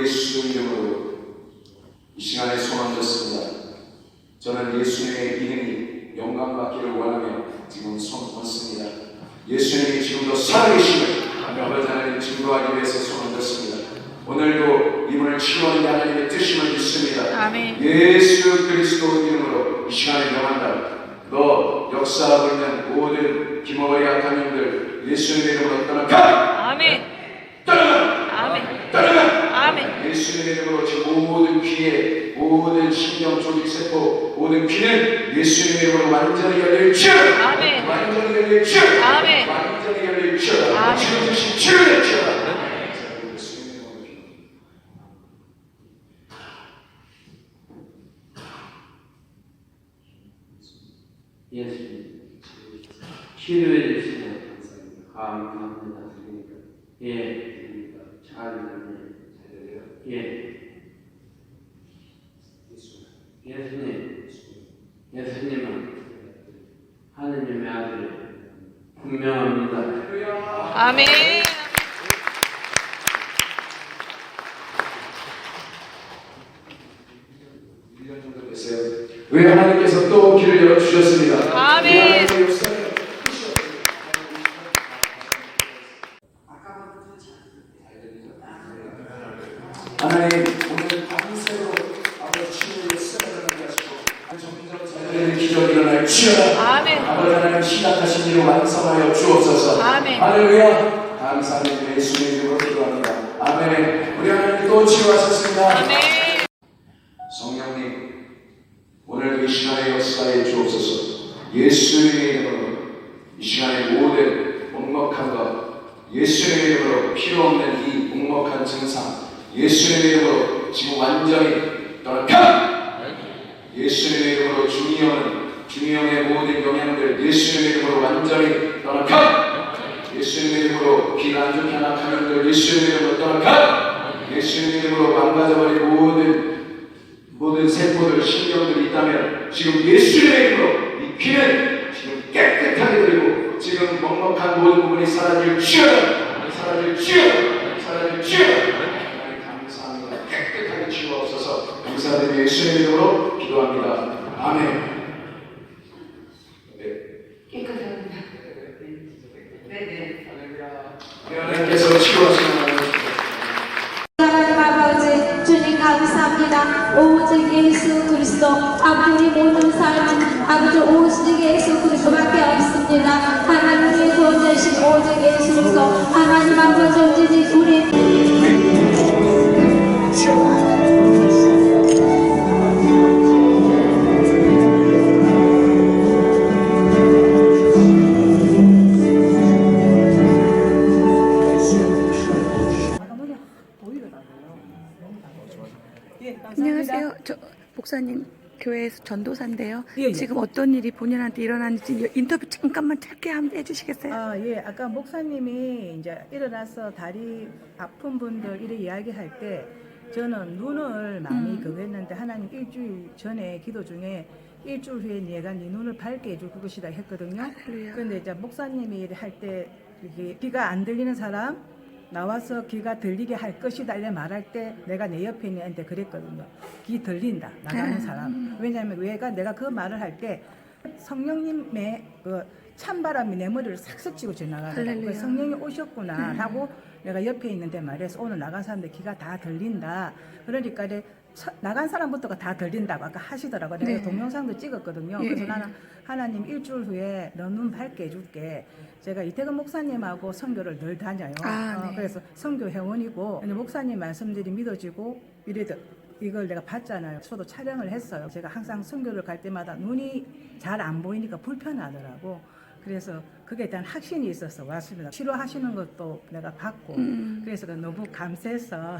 예수 이름으로 이 시간에 소망 듣습니다. 저는 예수님의 이름이 영광받기를 원하며 지금 손 얹습니다. 예수님이 지금도 살아계심을 아버지 하나님 증거하기 위해서 손을 얹습니다. 오늘도 이분을 치유하는 하나님의 뜻임을 믿습니다. 아멘. 예수 그리스도 이름으로 이 시간에 명한다. 너 역사하고 있는 모든 기머리 악한 영들 예수님의 이름으로 떠나가. 아멘. 떠나가. 아멘. 떠나가. 아멘. 예수님의 이름으로 지금 모든 귀에 모든 신경 조직 세포 모든 귀는 예수님의 이름으로 완전히 열릴지어다. 아멘. 완전히 열릴지어다. 아멘. 완전히 열릴지어다. 아멘. 지금 즉시 치유될지어다. 예수님 치료해 주시면 감사합니다. 예, 잘 들려요. 예, 예수님은 하느님의 아들 분명합니다. 아멘. 왜 하나님께서 또 길을 열어주셨습니다. 아멘. 하나님 오늘 밤새로 아버지 치유의 역사를 하시고 점점 자녀들의 기적이 일어날 주여라. 아멘. 아버지 하나님 시작하신 일을 완성하여 주옵소서. 아멘. 할렐루야. 감사합니다. 예수님 이름으로 기도합니다. 아멘. 우리 하나님 또 치유하셨습니다. 아멘. 성령님 오늘 이 시간에 역사해 주옵소서. 예수님의 이름으로 이 시간에 모든 먹먹한 것 예수님의 이름으로 필요 없는 이 먹먹한 증상 예수님의 이름으로 지금 완전히 떠나가. 예수님의 이름으로 중이형의 모든 영향들 예수님의 이름으로 완전히 떠나가. 예수님의 이름으로 귀가 안 좋게 하는 영들 예수님의 이름으로 떠나가. 예수님의 이름으로 망가져버린 모든 세포들 신경들이 있다면 지금 예수님의 이름으로 이 귀는 지금 깨끗하게 들리고 지금 먹먹한 모든 부분이 사라질 주여라. 사라질 주여라. 사라질 주여라. 감사합니다. 깨끗하게 치유하옵소서. 감사드리며 예수님의 이름으로 기도합니다. 아멘. 깨끗합니다. 네네. 하나님께서 치유하시는 하나님 아버지 주님 감사합니다. 오직 예수 그리스도 아버지 모든 삶은 아버지 오직 예수 그리스도밖에 없습니다. 하나님의 구원자신 오직 예수 그리스도 하나님 아버지 오직 우리 안녕하세요. 저 목사님 교회에서 전도사인데요. 예. 지금 어떤 일이 본인한테 일어났는지 인터뷰 잠깐만 짧게 한번 해주시겠어요? 예. 아까 목사님이 이제 일어나서 다리 아픈 분들 이렇게 이야기할 때 저는 눈을 많이 그거 했는데 하나님 일주일 전에 기도 중에 일주일 후에 네가 네 눈을 밝게 해줄 그것이다 했거든요. 할렐루야. 근데 이제 목사님이 할 때 귀가 안 들리는 사람 나와서 귀가 들리게 할 것이다 이래 말할 때 내가 내 옆에 있는 애한테 그랬거든요. 귀 들린다 나가는 사람. 왜냐하면 내가 그 말을 할 때 성령님의 그 찬바람이 내 머리를 싹 스치고 지나가더라고요. 할렐루야. 성령이 오셨구나 하고 내가 옆에 있는데 말해서 오늘 나간 사람들 귀가 다 들린다. 그러니까 나간 사람부터가 다 들린다고 아까 하시더라고요. 내가 네. 동영상도 찍었거든요. 그래서 나는 하나님 일주일 후에 너 눈 밝게 해줄게. 제가 이태근 목사님하고 선교를 늘 다녀요. 네. 그래서 선교 회원이고 목사님 말씀들이 믿어지고 이래도 이걸 내가 봤잖아요. 저도 촬영을 했어요. 제가 항상 선교를 갈 때마다 눈이 잘 안 보이니까 불편하더라고. 그래서 그게 대한 확신이 있어서 왔습니다. 치료하시는 것도 내가 봤고 그래서 너무 감사해서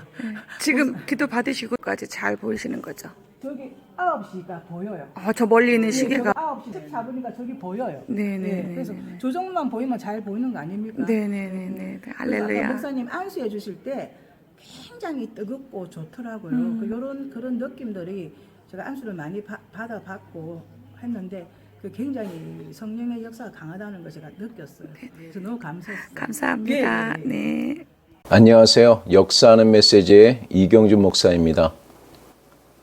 지금 기도 받으시고까지 잘 보이시는 거죠? 저기 9시가 보여요. 저 멀리 있는 시계가 9시 14분이니까 저기 보여요. 네네. 그래서 저 정도만 보이면 잘 보이는 거 아닙니까? 네네네네. 그래서 아까 할렐루야. 목사님 안수해 주실 때 굉장히 뜨겁고 좋더라고요. 그런 느낌들이 제가 안수를 많이 받아봤고 했는데 그 굉장히 성령의 역사가 강하다는 걸 제가 느꼈어요. 그래서 너무 감사했어요. 감사합니다. 예. 네. 안녕하세요. 역사하는 메시지의 이경준 목사입니다.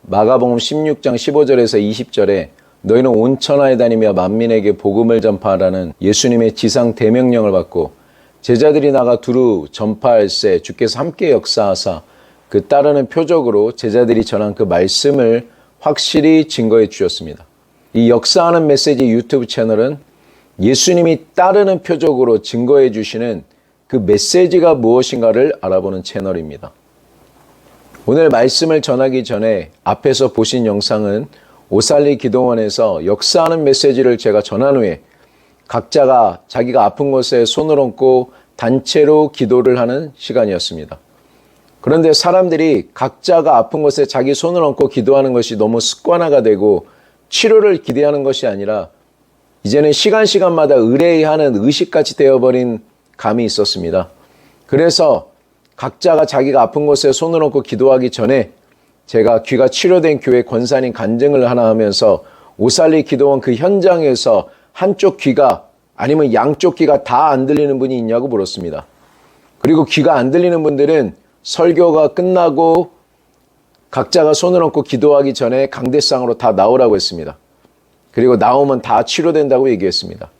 마가복음 16장 15절에서 20절에 너희는 온 천하에 다니며 만민에게 복음을 전파하라는 예수님의 지상 대명령을 받고 제자들이 나가 두루 전파할세 주께서 함께 역사하사 그 따르는 표적으로 제자들이 전한 그 말씀을 확실히 증거해 주셨습니다. 이 역사하는 메시지 유튜브 채널은 예수님이 따르는 표적으로 증거해 주시는 그 메시지가 무엇인가를 알아보는 채널입니다. 오늘 말씀을 전하기 전에 앞에서 보신 영상은 오살리 기도원에서 역사하는 메시지를 제가 전한 후에 각자가 자기가 아픈 곳에 손을 얹고 단체로 기도를 하는 시간이었습니다. 그런데 사람들이 각자가 아픈 곳에 자기 손을 얹고 기도하는 것이 너무 습관화가 되고 치료를 기대하는 것이 아니라 이제는 시간마다 의뢰하는 의식같이 되어버린 감이 있었습니다. 그래서 각자가 자기가 아픈 곳에 손을 얹고 기도하기 전에 제가 귀가 치료된 교회 권사님 간증을 하나 하면서 오살리 기도원 그 현장에서 한쪽 귀가 아니면 양쪽 귀가 다 안 들리는 분이 있냐고 물었습니다. 그리고 귀가 안 들리는 분들은 설교가 끝나고 각자가 손을 얹고 기도하기 전에 강대상으로 다 나오라고 했습니다. 그리고 나오면 다 치료된다고 얘기했습니다.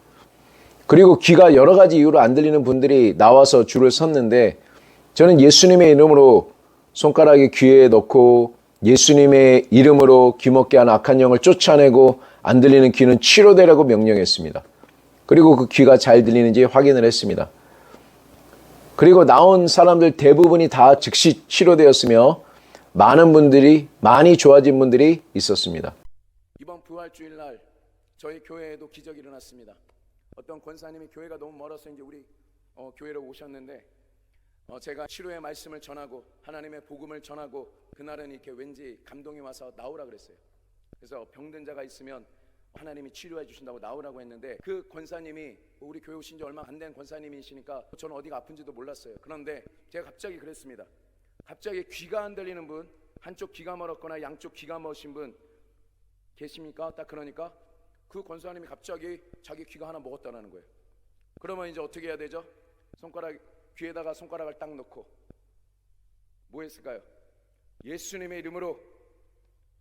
그리고 귀가 여러 가지 이유로 안 들리는 분들이 나와서 줄을 섰는데 저는 예수님의 이름으로 손가락에 귀에 넣고 예수님의 이름으로 귀먹게 하는 악한 영을 쫓아내고 안 들리는 귀는 치료되라고 명령했습니다. 그리고 그 귀가 잘 들리는지 확인을 했습니다. 그리고 나온 사람들 대부분이 다 즉시 치료되었으며 많이 좋아진 분들이 있었습니다. 이번 부활주일날 저희 교회에도 기적이 일어났습니다. 어떤 권사님이 교회가 너무 멀어서 이제 우리 교회로 오셨는데 제가 치료의 말씀을 전하고 하나님의 복음을 전하고 그날은 이렇게 왠지 감동이 와서 나오라 그랬어요. 그래서 병든 자가 있으면 하나님이 치료해 주신다고 나오라고 했는데 그 권사님이 우리 교회 오신 지 얼마 안 된 권사님이시니까 저는 어디가 아픈지도 몰랐어요. 그런데 제가 갑자기 그랬습니다. 갑자기 귀가 안 들리는 분, 한쪽 귀가 멀었거나 양쪽 귀가 멀으신 분 계십니까? 딱 그러니까 그 권사님이 갑자기 자기 귀가 하나 먹었다는 거예요. 그러면 이제 어떻게 해야 되죠? 귀에다가 손가락을 딱 넣고 뭐 했을까요? 예수님의 이름으로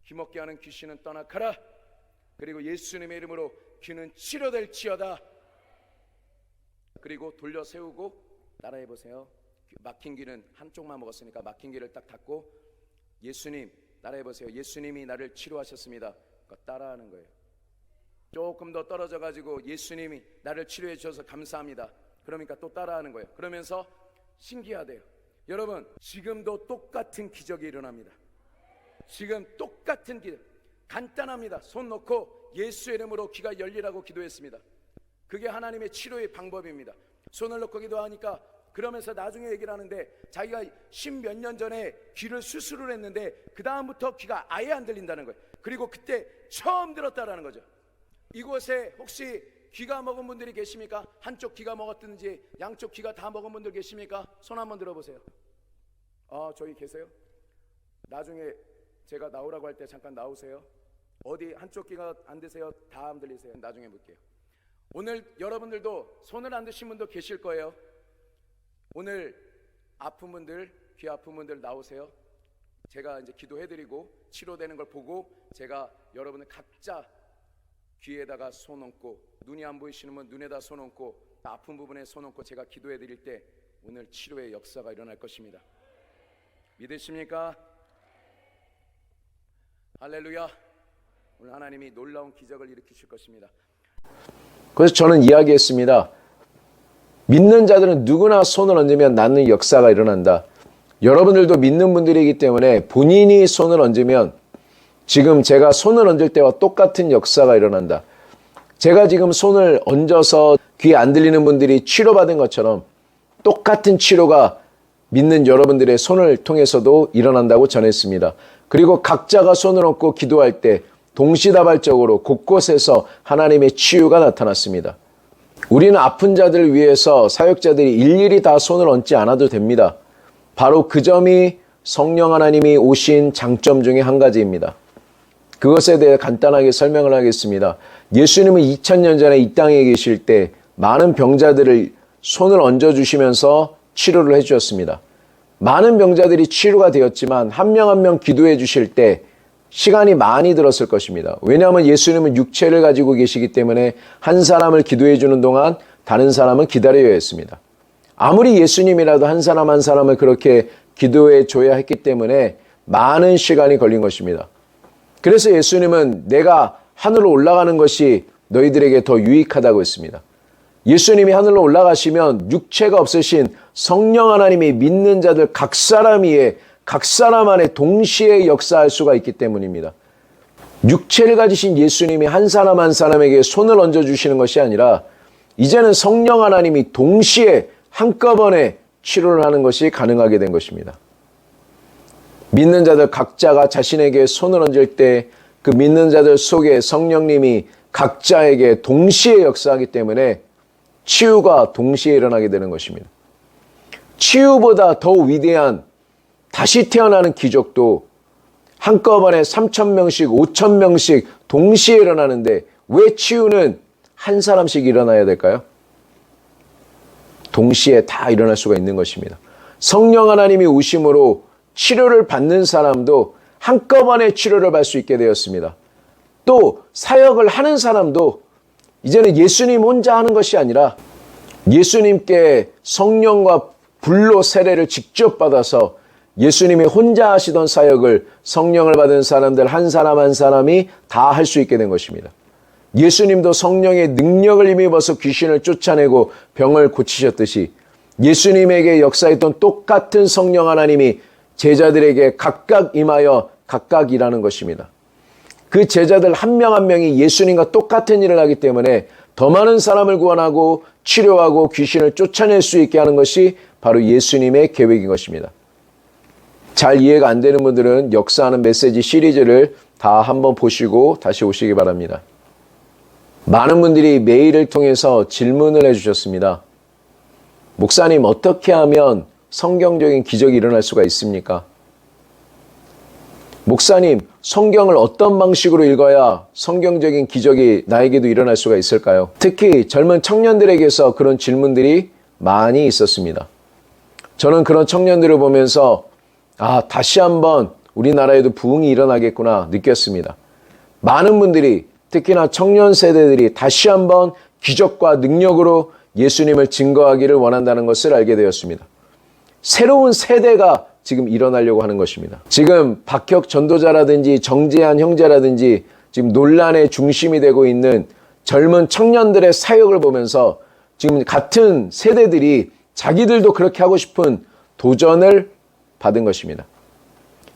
귀먹게 하는 귀신은 떠나가라. 그리고 예수님의 이름으로 귀는 치료될지어다. 그리고 돌려 세우고 따라해 보세요. 막힌 귀는 한쪽만 먹었으니까 막힌 귀를 딱 닫고 예수님 따라해 보세요. 예수님이 나를 치료하셨습니다. 따라하는 거예요. 조금 더 떨어져 가지고 예수님이 나를 치료해 주셔서 감사합니다. 그러니까 또 따라하는 거예요. 그러면서 신기하대요. 여러분 지금도 똑같은 기적이 일어납니다. 지금 똑같은 기적. 간단합니다. 손 놓고 예수 이름으로 귀가 열리라고 기도했습니다. 그게 하나님의 치료의 방법입니다. 손을 놓고 기도하니까 그러면서 나중에 얘기를 하는데 자기가 10몇 년 전에 귀를 수술을 했는데 그 다음부터 귀가 아예 안 들린다는 거예요. 그리고 그때 처음 들었다라는 거죠. 이곳에 혹시 귀가 먹은 분들이 계십니까? 한쪽 귀가 먹었든지 양쪽 귀가 다 먹은 분들 계십니까? 손 한번 들어보세요. 저기 계세요? 나중에 제가 나오라고 할 때 잠깐 나오세요. 어디 한쪽 귀가 안 드세요? 다 안 들리세요? 나중에 볼게요. 오늘 여러분들도 손을 안 드신 분도 계실 거예요. 오늘 아픈 분들, 귀 아픈 분들 나오세요. 제가 이제 기도해드리고 치료되는 걸 보고 제가 여러분들 각자 귀에다가 손 얹고 눈이 안 보이시는 분 눈에다 손 얹고 아픈 부분에 손 얹고 제가 기도해드릴 때 오늘 치료의 역사가 일어날 것입니다. 믿으십니까? 할렐루야. 오늘 하나님이 놀라운 기적을 일으키실 것입니다. 그래서 저는 이야기했습니다. 믿는 자들은 누구나 손을 얹으면 낫는 역사가 일어난다. 여러분들도 믿는 분들이기 때문에 본인이 손을 얹으면 지금 제가 손을 얹을 때와 똑같은 역사가 일어난다. 제가 지금 손을 얹어서 귀에 안 들리는 분들이 치료받은 것처럼 똑같은 치료가 믿는 여러분들의 손을 통해서도 일어난다고 전했습니다. 그리고 각자가 손을 얹고 기도할 때 동시다발적으로 곳곳에서 하나님의 치유가 나타났습니다. 우리는 아픈 자들을 위해서 사역자들이 일일이 다 손을 얹지 않아도 됩니다. 바로 그 점이 성령 하나님이 오신 장점 중에 한 가지입니다. 그것에 대해 간단하게 설명을 하겠습니다. 예수님은 2000년 전에 이 땅에 계실 때 많은 병자들을 손을 얹어주시면서 치료를 해주셨습니다. 많은 병자들이 치료가 되었지만 한 명 한 명 기도해 주실 때 시간이 많이 들었을 것입니다. 왜냐하면 예수님은 육체를 가지고 계시기 때문에 한 사람을 기도해 주는 동안 다른 사람은 기다려야 했습니다. 아무리 예수님이라도 한 사람 한 사람을 그렇게 기도해 줘야 했기 때문에 많은 시간이 걸린 것입니다. 그래서 예수님은 내가 하늘로 올라가는 것이 너희들에게 더 유익하다고 했습니다. 예수님이 하늘로 올라가시면 육체가 없으신 성령 하나님이 믿는 자들 각 사람 위에 각 사람 안에 동시에 역사할 수가 있기 때문입니다. 육체를 가지신 예수님이 한 사람 한 사람에게 손을 얹어주시는 것이 아니라 이제는 성령 하나님이 동시에 한꺼번에 치료를 하는 것이 가능하게 된 것입니다. 믿는 자들 각자가 자신에게 손을 얹을 때 그 믿는 자들 속에 성령님이 각자에게 동시에 역사하기 때문에 치유가 동시에 일어나게 되는 것입니다. 치유보다 더 위대한 다시 태어나는 기적도 한꺼번에 3,000명씩 5,000명씩 동시에 일어나는데 왜 치유는 한 사람씩 일어나야 될까요? 동시에 다 일어날 수가 있는 것입니다. 성령 하나님이 오심으로 치료를 받는 사람도 한꺼번에 치료를 받을 수 있게 되었습니다. 또 사역을 하는 사람도 이제는 예수님 혼자 하는 것이 아니라 예수님께 성령과 불로 세례를 직접 받아서 예수님이 혼자 하시던 사역을 성령을 받은 사람들 한 사람 한 사람이 다 할 수 있게 된 것입니다. 예수님도 성령의 능력을 힘입어서 귀신을 쫓아내고 병을 고치셨듯이 예수님에게 역사했던 똑같은 성령 하나님이 제자들에게 각각 임하여 각각 일하는 것입니다. 그 제자들 한 명 한 명이 예수님과 똑같은 일을 하기 때문에 더 많은 사람을 구원하고 치료하고 귀신을 쫓아낼 수 있게 하는 것이 바로 예수님의 계획인 것입니다. 잘 이해가 안 되는 분들은 역사하는 메시지 시리즈를 다 한번 보시고 다시 오시기 바랍니다. 많은 분들이 메일을 통해서 질문을 해주셨습니다. 목사님, 어떻게 하면 성경적인 기적이 일어날 수가 있습니까? 목사님, 성경을 어떤 방식으로 읽어야 성경적인 기적이 나에게도 일어날 수가 있을까요? 특히 젊은 청년들에게서 그런 질문들이 많이 있었습니다. 저는 그런 청년들을 보면서 다시 한번 우리나라에도 부흥이 일어나겠구나 느꼈습니다. 많은 분들이 특히나 청년 세대들이 다시 한번 기적과 능력으로 예수님을 증거하기를 원한다는 것을 알게 되었습니다. 새로운 세대가 지금 일어나려고 하는 것입니다. 지금 박혁 전도자라든지 정재한 형제라든지 지금 논란의 중심이 되고 있는 젊은 청년들의 사역을 보면서 지금 같은 세대들이 자기들도 그렇게 하고 싶은 도전을 받은 것입니다.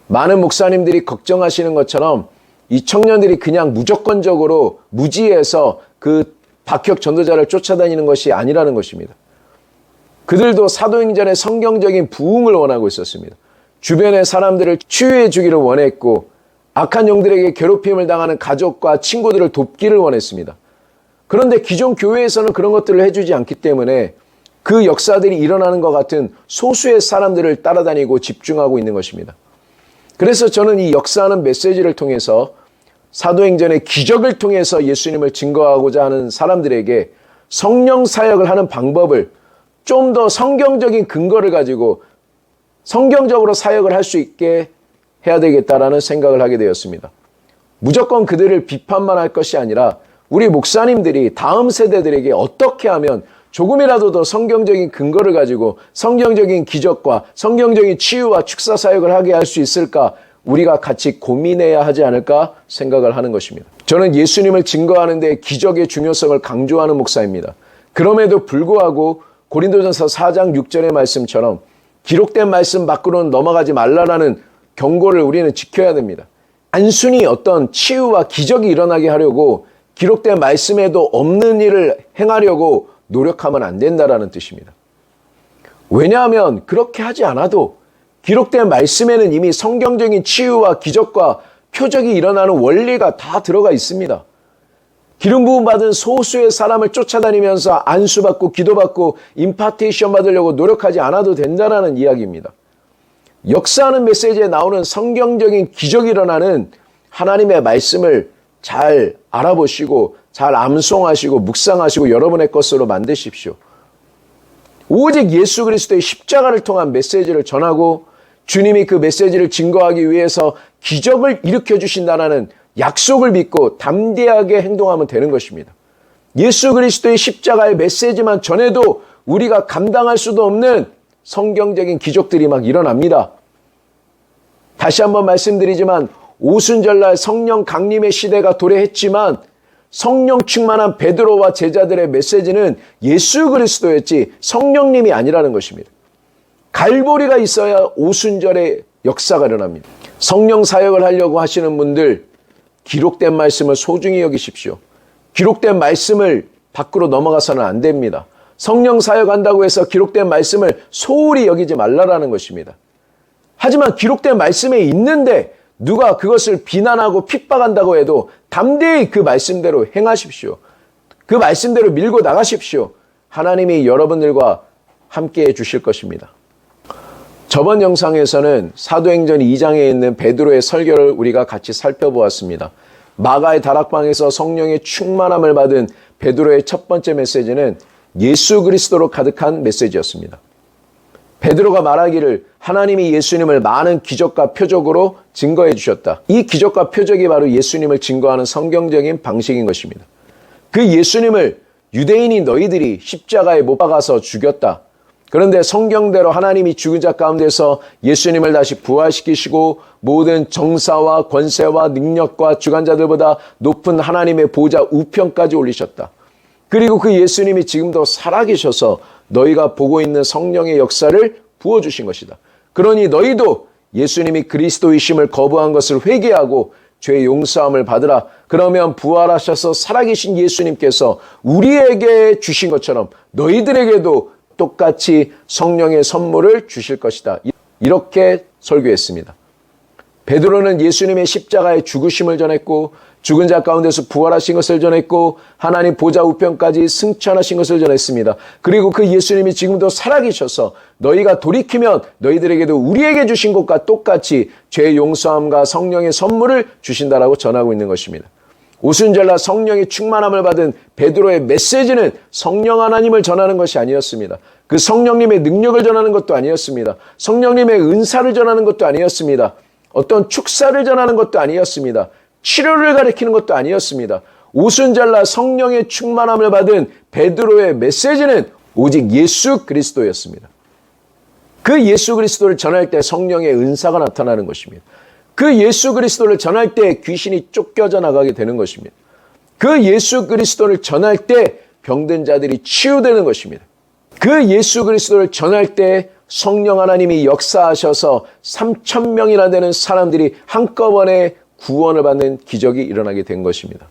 많은 목사님들이 걱정하시는 것처럼 이 청년들이 그냥 무조건적으로 무지해서 그 박혁 전도자를 쫓아다니는 것이 아니라는 것입니다. 그들도 사도행전의 성경적인 부흥을 원하고 있었습니다. 주변의 사람들을 치유해 주기를 원했고 악한 영들에게 괴롭힘을 당하는 가족과 친구들을 돕기를 원했습니다. 그런데 기존 교회에서는 그런 것들을 해주지 않기 때문에 그 역사들이 일어나는 것 같은 소수의 사람들을 따라다니고 집중하고 있는 것입니다. 그래서 저는 이 역사하는 메시지를 통해서 사도행전의 기적을 통해서 예수님을 증거하고자 하는 사람들에게 성령 사역을 하는 방법을 좀 더 성경적인 근거를 가지고 성경적으로 사역을 할 수 있게 해야 되겠다라는 생각을 하게 되었습니다. 무조건 그들을 비판만 할 것이 아니라 우리 목사님들이 다음 세대들에게 어떻게 하면 조금이라도 더 성경적인 근거를 가지고 성경적인 기적과 성경적인 치유와 축사 사역을 하게 할 수 있을까 우리가 같이 고민해야 하지 않을까 생각을 하는 것입니다. 저는 예수님을 증거하는 데 기적의 중요성을 강조하는 목사입니다. 그럼에도 불구하고 고린도전서 4장 6절의 말씀처럼 기록된 말씀 밖으로는 넘어가지 말라라는 경고를 우리는 지켜야 됩니다. 단순히 어떤 치유와 기적이 일어나게 하려고 기록된 말씀에도 없는 일을 행하려고 노력하면 안 된다라는 뜻입니다. 왜냐하면 그렇게 하지 않아도 기록된 말씀에는 이미 성경적인 치유와 기적과 표적이 일어나는 원리가 다 들어가 있습니다. 기름 부음 받은 소수의 사람을 쫓아다니면서 안수받고 기도받고 임파테이션 받으려고 노력하지 않아도 된다는 이야기입니다. 역사하는 메시지에 나오는 성경적인 기적이 일어나는 하나님의 말씀을 잘 알아보시고 잘 암송하시고 묵상하시고 여러분의 것으로 만드십시오. 오직 예수 그리스도의 십자가를 통한 메시지를 전하고 주님이 그 메시지를 증거하기 위해서 기적을 일으켜 주신다는 약속을 믿고 담대하게 행동하면 되는 것입니다. 예수 그리스도의 십자가의 메시지만 전해도 우리가 감당할 수도 없는 성경적인 기적들이 막 일어납니다. 다시 한번 말씀드리지만 오순절날 성령 강림의 시대가 도래했지만 성령 충만한 베드로와 제자들의 메시지는 예수 그리스도였지 성령님이 아니라는 것입니다. 갈보리가 있어야 오순절의 역사가 일어납니다. 성령 사역을 하려고 하시는 분들 기록된 말씀을 소중히 여기십시오. 기록된 말씀을 밖으로 넘어가서는 안 됩니다. 성령 사역한다고 해서 기록된 말씀을 소홀히 여기지 말라라는 것입니다. 하지만 기록된 말씀에 있는데 누가 그것을 비난하고 핍박한다고 해도 담대히 그 말씀대로 행하십시오. 그 말씀대로 밀고 나가십시오. 하나님이 여러분들과 함께 해 주실 것입니다. 저번 영상에서는 사도행전 2장에 있는 베드로의 설교를 우리가 같이 살펴보았습니다. 마가의 다락방에서 성령의 충만함을 받은 베드로의 첫 번째 메시지는 예수 그리스도로 가득한 메시지였습니다. 베드로가 말하기를 하나님이 예수님을 많은 기적과 표적으로 증거해 주셨다. 이 기적과 표적이 바로 예수님을 증거하는 성경적인 방식인 것입니다. 그 예수님을 유대인인 너희들이 십자가에 못 박아서 죽였다. 그런데 성경대로 하나님이 죽은 자 가운데서 예수님을 다시 부활시키시고 모든 정사와 권세와 능력과 주관자들보다 높은 하나님의 보좌 우편까지 올리셨다. 그리고 그 예수님이 지금도 살아계셔서 너희가 보고 있는 성령의 역사를 부어주신 것이다. 그러니 너희도 예수님이 그리스도이심을 거부한 것을 회개하고 죄 용서함을 받으라. 그러면 부활하셔서 살아계신 예수님께서 우리에게 주신 것처럼 너희들에게도 똑같이 성령의 선물을 주실 것이다. 이렇게 설교했습니다. 베드로는 예수님의 십자가의 죽으심을 전했고 죽은 자 가운데서 부활하신 것을 전했고 하나님 보좌 우편까지 승천하신 것을 전했습니다. 그리고 그 예수님이 지금도 살아계셔서 너희가 돌이키면 너희들에게도 우리에게 주신 것과 똑같이 죄 용서함과 성령의 선물을 주신다라고 전하고 있는 것입니다. 오순절날 성령의 충만함을 받은 베드로의 메시지는 성령 하나님을 전하는 것이 아니었습니다. 그 성령님의 능력을 전하는 것도 아니었습니다. 성령님의 은사를 전하는 것도 아니었습니다. 어떤 축사를 전하는 것도 아니었습니다. 치료를 가리키는 것도 아니었습니다. 오순절날 성령의 충만함을 받은 베드로의 메시지는 오직 예수 그리스도였습니다. 그 예수 그리스도를 전할 때 성령의 은사가 나타나는 것입니다. 그 예수 그리스도를 전할 때 귀신이 쫓겨져 나가게 되는 것입니다. 그 예수 그리스도를 전할 때 병든 자들이 치유되는 것입니다. 그 예수 그리스도를 전할 때 성령 하나님이 역사하셔서 3,000명이나 되는 사람들이 한꺼번에 구원을 받는 기적이 일어나게 된 것입니다.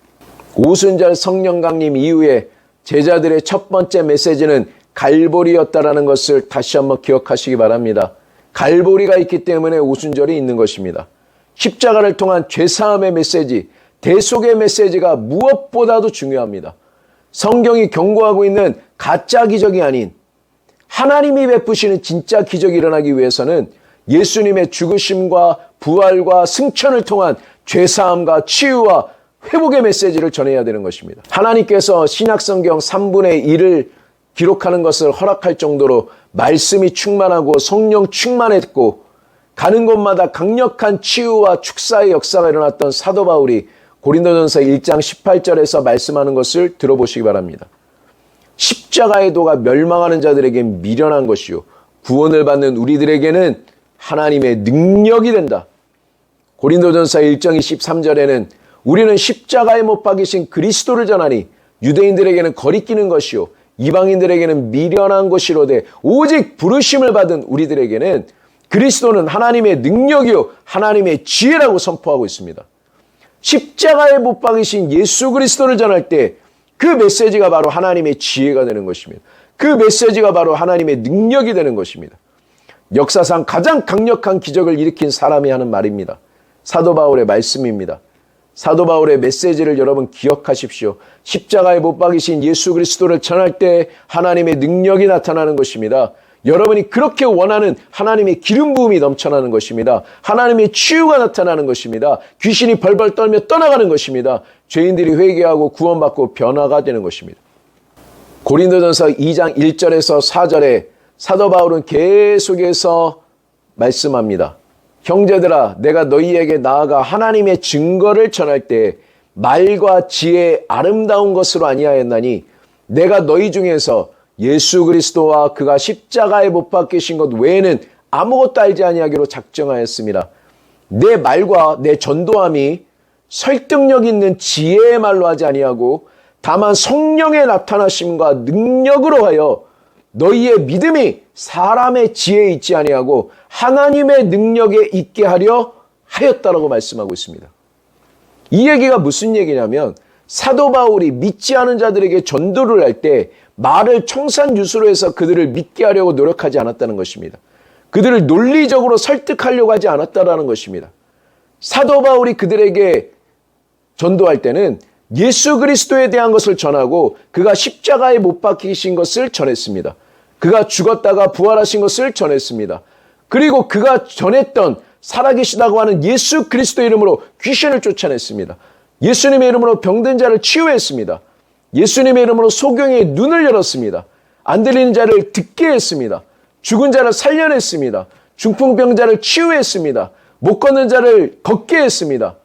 오순절 성령 강림 이후에 제자들의 첫 번째 메시지는 갈보리였다라는 것을 다시 한번 기억하시기 바랍니다. 갈보리가 있기 때문에 오순절이 있는 것입니다. 십자가를 통한 죄사함의 메시지, 대속의 메시지가 무엇보다도 중요합니다. 성경이 경고하고 있는 가짜 기적이 아닌 하나님이 베푸시는 진짜 기적이 일어나기 위해서는 예수님의 죽으심과 부활과 승천을 통한 죄사함과 치유와 회복의 메시지를 전해야 되는 것입니다. 하나님께서 신약성경 3분의 1을 기록하는 것을 허락할 정도로 말씀이 충만하고 성령 충만했고 가는 곳마다 강력한 치유와 축사의 역사가 일어났던 사도 바울이 고린도전서 1장 18절에서 말씀하는 것을 들어보시기 바랍니다. 십자가의 도가 멸망하는 자들에게 미련한 것이요 구원을 받는 우리들에게는 하나님의 능력이 된다. 고린도전서 1장 23절에는 우리는 십자가에 못 박이신 그리스도를 전하니 유대인들에게는 거리끼는 것이요 이방인들에게는 미련한 것이로되 오직 부르심을 받은 우리들에게는 그리스도는 하나님의 능력이요 하나님의 지혜라고 선포하고 있습니다. 십자가에 못 박이신 예수 그리스도를 전할 때 그 메시지가 바로 하나님의 지혜가 되는 것입니다. 그 메시지가 바로 하나님의 능력이 되는 것입니다. 역사상 가장 강력한 기적을 일으킨 사람이 하는 말입니다. 사도 바울의 말씀입니다. 사도 바울의 메시지를 여러분 기억하십시오. 십자가에 못 박이신 예수 그리스도를 전할 때 하나님의 능력이 나타나는 것입니다. 여러분이 그렇게 원하는 하나님의 기름 부음이 넘쳐나는 것입니다. 하나님의 치유가 나타나는 것입니다. 귀신이 벌벌 떨며 떠나가는 것입니다. 죄인들이 회개하고 구원받고 변화가 되는 것입니다. 고린도전서 2장 1절에서 4절에 사도 바울은 계속해서 말씀합니다. 형제들아, 내가 너희에게 나아가 하나님의 증거를 전할 때 말과 지혜의 아름다운 것으로 아니하였나니 내가 너희 중에서 예수 그리스도와 그가 십자가에 못 박히신 것 외에는 아무것도 알지 아니하기로 작정하였습니다. 내 말과 내 전도함이 설득력 있는 지혜의 말로 하지 아니하고 다만 성령의 나타나심과 능력으로 하여 너희의 믿음이 사람의 지혜에 있지 아니하고 하나님의 능력에 있게 하려 하였다라고 말씀하고 있습니다. 이 얘기가 무슨 얘기냐면 사도 바울이 믿지 않은 자들에게 전도를 할 때 말을 청산유수로 해서 그들을 믿게 하려고 노력하지 않았다는 것입니다. 그들을 논리적으로 설득하려고 하지 않았다라는 것입니다. 사도 바울이 그들에게 전도할 때는 예수 그리스도에 대한 것을 전하고 그가 십자가에 못 박히신 것을 전했습니다. 그가 죽었다가 부활하신 것을 전했습니다. 그리고 그가 전했던 살아계시다고 하는 예수 그리스도 이름으로 귀신을 쫓아냈습니다. 예수님의 이름으로 병든 자를 치유했습니다. 예수님의 이름으로 소경의 눈을 열었습니다. 안 들리는 자를 듣게 했습니다. 죽은 자를 살려냈습니다. 중풍병자를 치유했습니다. 못 걷는 자를 걷게 했습니다.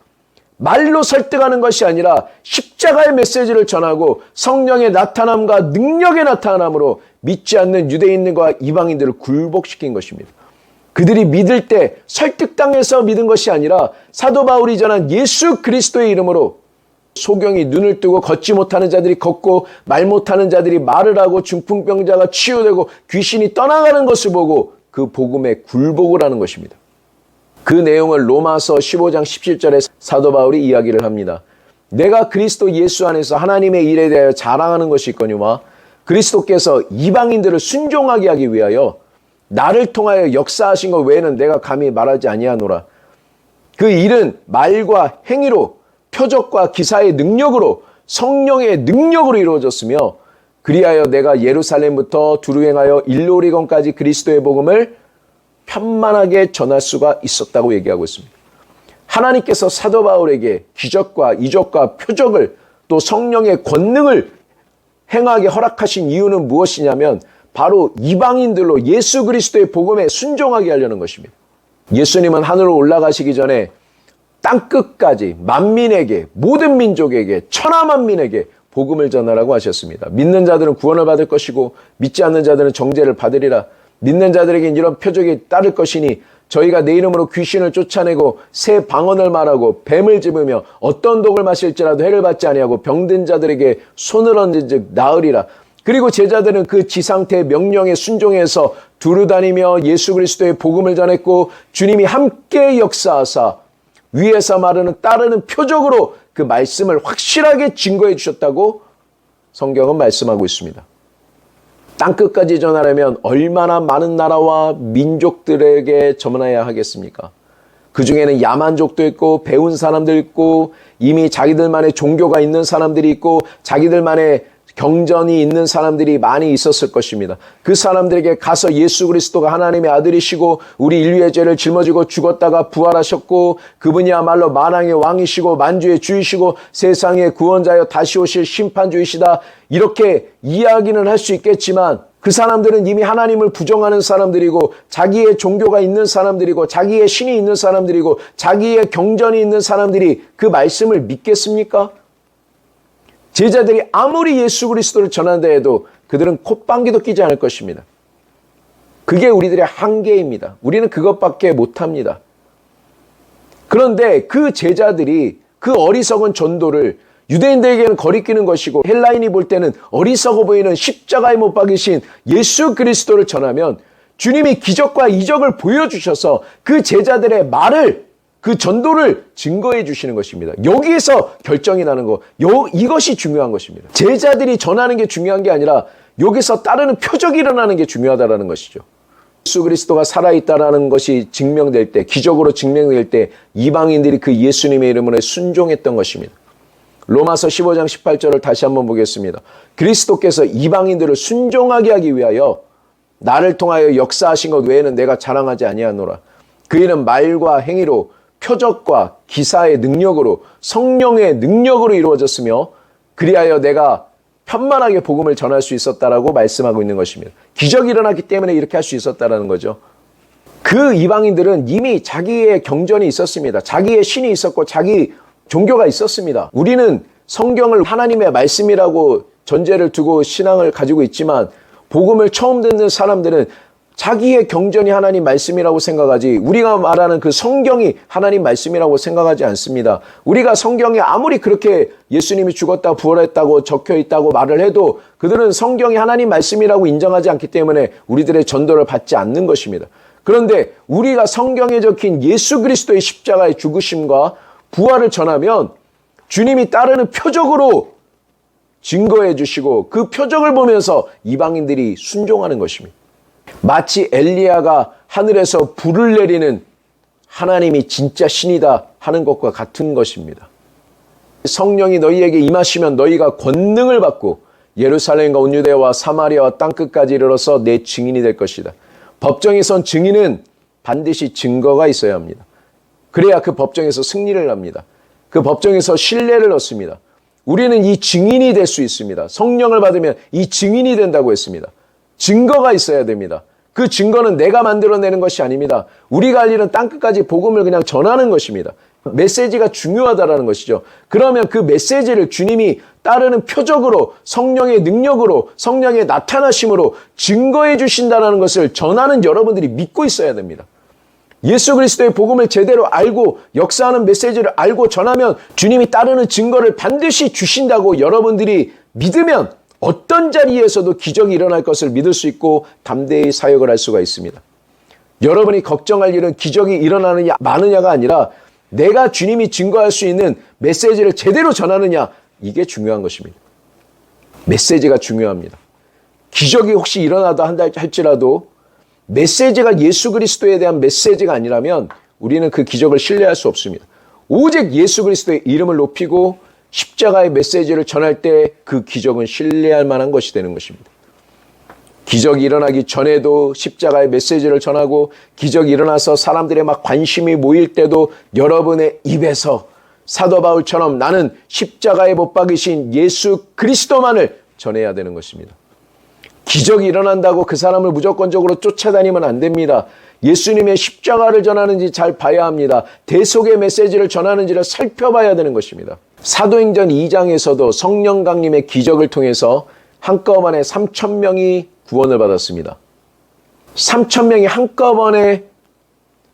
말로 설득하는 것이 아니라 십자가의 메시지를 전하고 성령의 나타남과 능력의 나타남으로 믿지 않는 유대인들과 이방인들을 굴복시킨 것입니다. 그들이 믿을 때 설득당해서 믿은 것이 아니라 사도 바울이 전한 예수 그리스도의 이름으로 소경이 눈을 뜨고 걷지 못하는 자들이 걷고 말 못하는 자들이 말을 하고 중풍병자가 치유되고 귀신이 떠나가는 것을 보고 그 복음에 굴복을 하는 것입니다. 그 내용을 로마서 15장 17절에 사도 바울이 이야기를 합니다. 내가 그리스도 예수 안에서 하나님의 일에 대하여 자랑하는 것이 있거니와 그리스도께서 이방인들을 순종하게 하기 위하여 나를 통하여 역사하신 것 외에는 내가 감히 말하지 아니하노라. 그 일은 말과 행위로 표적과 기사의 능력으로 성령의 능력으로 이루어졌으며 그리하여 내가 예루살렘부터 두루 행하여 일로리건까지 그리스도의 복음을 편만하게 전할 수가 있었다고 얘기하고 있습니다. 하나님께서 사도 바울에게 기적과 이적과 표적을 또 성령의 권능을 행하게 허락하신 이유는 무엇이냐면 바로 이방인들로 예수 그리스도의 복음에 순종하게 하려는 것입니다. 예수님은 하늘로 올라가시기 전에 땅끝까지 만민에게 모든 민족에게 천하만민에게 복음을 전하라고 하셨습니다. 믿는 자들은 구원을 받을 것이고 믿지 않는 자들은 정죄를 받으리라. 믿는 자들에겐 이런 표적이 따를 것이니 저희가 내 이름으로 귀신을 쫓아내고 새 방언을 말하고 뱀을 집으며 어떤 독을 마실지라도 해를 받지 아니하고 병든 자들에게 손을 얹은 즉 나으리라. 그리고 제자들은 그 지상태의 명령에 순종해서 두루 다니며 예수 그리스도의 복음을 전했고 주님이 함께 역사하사 위에서 말하는 따르는 표적으로 그 말씀을 확실하게 증거해 주셨다고 성경은 말씀하고 있습니다. 땅끝까지 전하려면 얼마나 많은 나라와 민족들에게 전하여야 하겠습니까? 그 중에는 야만족도 있고 배운 사람들 있고 이미 자기들만의 종교가 있는 사람들이 있고 자기들만의 경전이 있는 사람들이 많이 있었을 것입니다. 그 사람들에게 가서 예수 그리스도가 하나님의 아들이시고 우리 인류의 죄를 짊어지고 죽었다가 부활하셨고 그분이야말로 만왕의 왕이시고 만주의 주이시고 세상의 구원자여 다시 오실 심판주이시다 이렇게 이야기는 할 수 있겠지만 그 사람들은 이미 하나님을 부정하는 사람들이고 자기의 종교가 있는 사람들이고 자기의 신이 있는 사람들이고 자기의 경전이 있는 사람들이 그 말씀을 믿겠습니까? 제자들이 아무리 예수 그리스도를 전한다 해도 그들은 콧방귀도 끼지 않을 것입니다. 그게 우리들의 한계입니다. 우리는 그것밖에 못합니다. 그런데 그 제자들이 그 어리석은 전도를 유대인들에게는 거리끼는 것이고 헬라인이 볼 때는 어리석어 보이는 십자가에 못 박이신 예수 그리스도를 전하면 주님이 기적과 이적을 보여주셔서 그 제자들의 말을 그 전도를 증거해 주시는 것입니다. 여기에서 결정이 나는 거, 이것이 중요한 것입니다. 제자들이 전하는 게 중요한 게 아니라 여기서 따르는 표적이 일어나는 게 중요하다는 것이죠. 예수 그리스도가 살아있다는 것이 증명될 때, 기적으로 증명될 때 이방인들이 그 예수님의 이름으로 순종했던 것입니다. 로마서 15장 18절을 다시 한번 보겠습니다. 그리스도께서 이방인들을 순종하게 하기 위하여 나를 통하여 역사하신 것 외에는 내가 자랑하지 아니하노라. 그 일은 말과 행위로 표적과 기사의 능력으로 성령의 능력으로 이루어졌으며 그리하여 내가 편만하게 복음을 전할 수 있었다라고 말씀하고 있는 것입니다. 기적이 일어났기 때문에 이렇게 할 수 있었다라는 거죠. 그 이방인들은 이미 자기의 경전이 있었습니다. 자기의 신이 있었고 자기 종교가 있었습니다. 우리는 성경을 하나님의 말씀이라고 전제를 두고 신앙을 가지고 있지만 복음을 처음 듣는 사람들은 자기의 경전이 하나님 말씀이라고 생각하지 우리가 말하는 그 성경이 하나님 말씀이라고 생각하지 않습니다. 우리가 성경에 아무리 그렇게 예수님이 죽었다 부활했다고 적혀 있다고 말을 해도 그들은 성경이 하나님 말씀이라고 인정하지 않기 때문에 우리들의 전도를 받지 않는 것입니다. 그런데 우리가 성경에 적힌 예수 그리스도의 십자가의 죽으심과 부활을 전하면 주님이 따르는 표적으로 증거해 주시고 그 표적을 보면서 이방인들이 순종하는 것입니다. 마치 엘리야가 하늘에서 불을 내리는 하나님이 진짜 신이다 하는 것과 같은 것입니다. 성령이 너희에게 임하시면 너희가 권능을 받고 예루살렘과 온 유대와 사마리아와 땅끝까지 이르러서 내 증인이 될 것이다. 법정에 선 증인은 반드시 증거가 있어야 합니다. 그래야 그 법정에서 승리를 합니다. 그 법정에서 신뢰를 얻습니다. 우리는 이 증인이 될 수 있습니다. 성령을 받으면 이 증인이 된다고 했습니다. 증거가 있어야 됩니다. 그 증거는 내가 만들어내는 것이 아닙니다. 우리가 할 일은 땅끝까지 복음을 그냥 전하는 것입니다. 메시지가 중요하다라는 것이죠. 그러면 그 메시지를 주님이 따르는 표적으로 성령의 능력으로 성령의 나타나심으로 증거해 주신다는 것을 전하는 여러분들이 믿고 있어야 됩니다. 예수 그리스도의 복음을 제대로 알고 역사하는 메시지를 알고 전하면 주님이 따르는 증거를 반드시 주신다고 여러분들이 믿으면 어떤 자리에서도 기적이 일어날 것을 믿을 수 있고 담대히 사역을 할 수가 있습니다. 여러분이 걱정할 일은 기적이 일어나느냐 마느냐가 아니라 내가 주님이 증거할 수 있는 메시지를 제대로 전하느냐 이게 중요한 것입니다. 메시지가 중요합니다. 기적이 혹시 일어나다 한다 할지라도 메시지가 예수 그리스도에 대한 메시지가 아니라면 우리는 그 기적을 신뢰할 수 없습니다. 오직 예수 그리스도의 이름을 높이고 십자가의 메시지를 전할 때 그 기적은 신뢰할 만한 것이 되는 것입니다. 기적이 일어나기 전에도 십자가의 메시지를 전하고 기적이 일어나서 사람들의 막 관심이 모일 때도 여러분의 입에서 사도 바울처럼 나는 십자가에 못 박이신 예수 그리스도만을 전해야 되는 것입니다. 기적이 일어난다고 그 사람을 무조건적으로 쫓아다니면 안 됩니다. 예수님의 십자가를 전하는지 잘 봐야 합니다. 대속의 메시지를 전하는지를 살펴봐야 되는 것입니다. 사도행전 2장에서도 성령 강림의 기적을 통해서 한꺼번에 3,000명이 구원을 받았습니다. 3,000명이 한꺼번에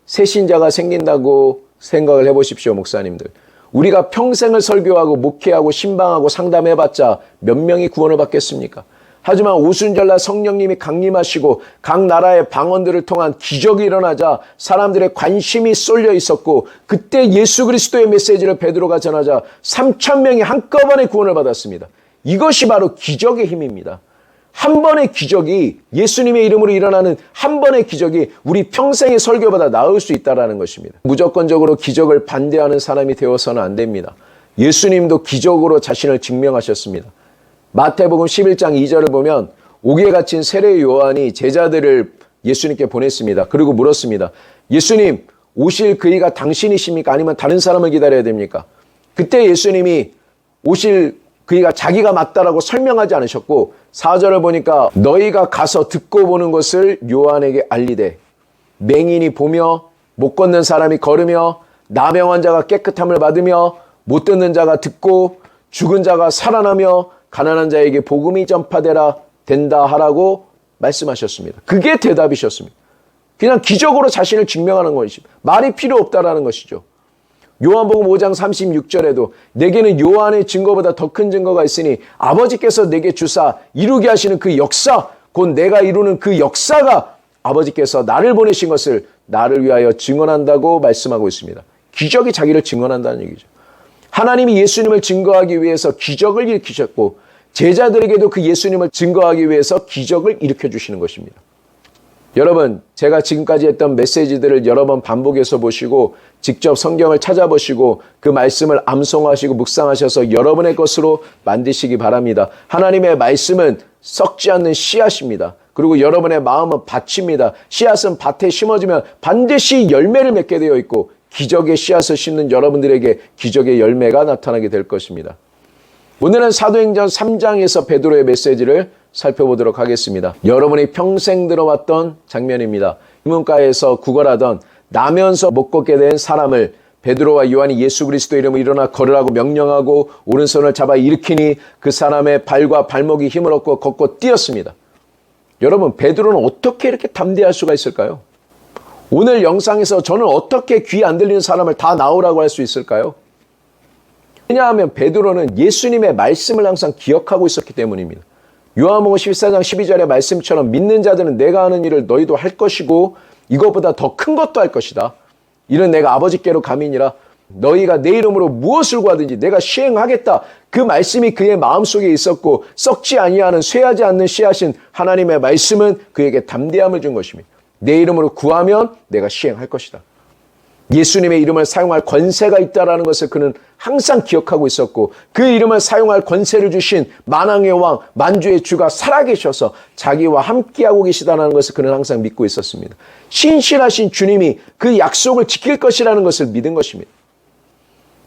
새 신자가 생긴다고 생각을 해보십시오, 목사님들. 우리가 평생을 설교하고 목회하고 신방하고 상담해봤자 몇 명이 구원을 받겠습니까? 하지만 오순절날 성령님이 강림하시고 각 나라의 방언들을 통한 기적이 일어나자 사람들의 관심이 쏠려 있었고 그때 예수 그리스도의 메시지를 베드로가 전하자 3,000명이 한꺼번에 구원을 받았습니다. 이것이 바로 기적의 힘입니다. 한 번의 기적이 예수님의 이름으로 일어나는 한 번의 기적이 우리 평생의 설교보다 나을 수 있다는 것입니다. 무조건적으로 기적을 반대하는 사람이 되어서는 안 됩니다. 예수님도 기적으로 자신을 증명하셨습니다. 마태복음 11장 2절을 보면 옥에 갇힌 세례 요한이 제자들을 예수님께 보냈습니다. 그리고 물었습니다. 예수님, 오실 그이가 당신이십니까? 아니면 다른 사람을 기다려야 됩니까? 그때 예수님이 오실 그이가 자기가 맞다라고 설명하지 않으셨고 4절을 보니까 너희가 가서 듣고 보는 것을 요한에게 알리되 맹인이 보며 못 걷는 사람이 걸으며 나병 환자가 깨끗함을 받으며 못 듣는 자가 듣고 죽은 자가 살아나며 가난한 자에게 복음이 전파되라 된다 하라고 말씀하셨습니다. 그게 대답이셨습니다. 그냥 기적으로 자신을 증명하는 것입니다. 말이 필요 없다라는 것이죠. 요한복음 5장 36절에도 내게는 요한의 증거보다 더 큰 증거가 있으니 아버지께서 내게 주사 이루게 하시는 그 역사 곧 내가 이루는 그 역사가 아버지께서 나를 보내신 것을 나를 위하여 증언한다고 말씀하고 있습니다. 기적이 자기를 증언한다는 얘기죠. 하나님이 예수님을 증거하기 위해서 기적을 일으키셨고 제자들에게도 그 예수님을 증거하기 위해서 기적을 일으켜주시는 것입니다. 여러분, 제가 지금까지 했던 메시지들을 여러 번 반복해서 보시고 직접 성경을 찾아보시고 그 말씀을 암송하시고 묵상하셔서 여러분의 것으로 만드시기 바랍니다. 하나님의 말씀은 썩지 않는 씨앗입니다. 그리고 여러분의 마음은 밭입니다. 씨앗은 밭에 심어지면 반드시 열매를 맺게 되어 있고 기적의 씨앗을 심는 여러분들에게 기적의 열매가 나타나게 될 것입니다. 오늘은 사도행전 3장에서 베드로의 메시지를 살펴보도록 하겠습니다. 여러분이 평생 들어왔던 장면입니다. 인문가에서 구걸하던 나면서 못 걷게 된 사람을 베드로와 요한이 예수 그리스도 이름으로 일어나 걸으라고 명령하고 오른손을 잡아 일으키니 그 사람의 발과 발목이 힘을 얻고 걷고 뛰었습니다. 여러분, 베드로는 어떻게 이렇게 담대할 수가 있을까요? 오늘 영상에서 저는 어떻게 귀 안 들리는 사람을 다 나오라고 할 수 있을까요? 왜냐하면 베드로는 예수님의 말씀을 항상 기억하고 있었기 때문입니다. 요한복음 14장 12절의 말씀처럼 믿는 자들은 내가 하는 일을 너희도 할 것이고 이것보다 더 큰 것도 할 것이다. 이는 내가 아버지께로 감이니라. 너희가 내 이름으로 무엇을 구하든지 내가 시행하겠다. 그 말씀이 그의 마음속에 있었고 썩지 아니하는 쇠하지 않는 씨앗인 하나님의 말씀은 그에게 담대함을 준 것입니다. 내 이름으로 구하면 내가 시행할 것이다. 예수님의 이름을 사용할 권세가 있다는 것을 그는 항상 기억하고 있었고 그 이름을 사용할 권세를 주신 만왕의 왕 만주의 주가 살아계셔서 자기와 함께하고 계시다는 것을 그는 항상 믿고 있었습니다. 신실하신 주님이 그 약속을 지킬 것이라는 것을 믿은 것입니다.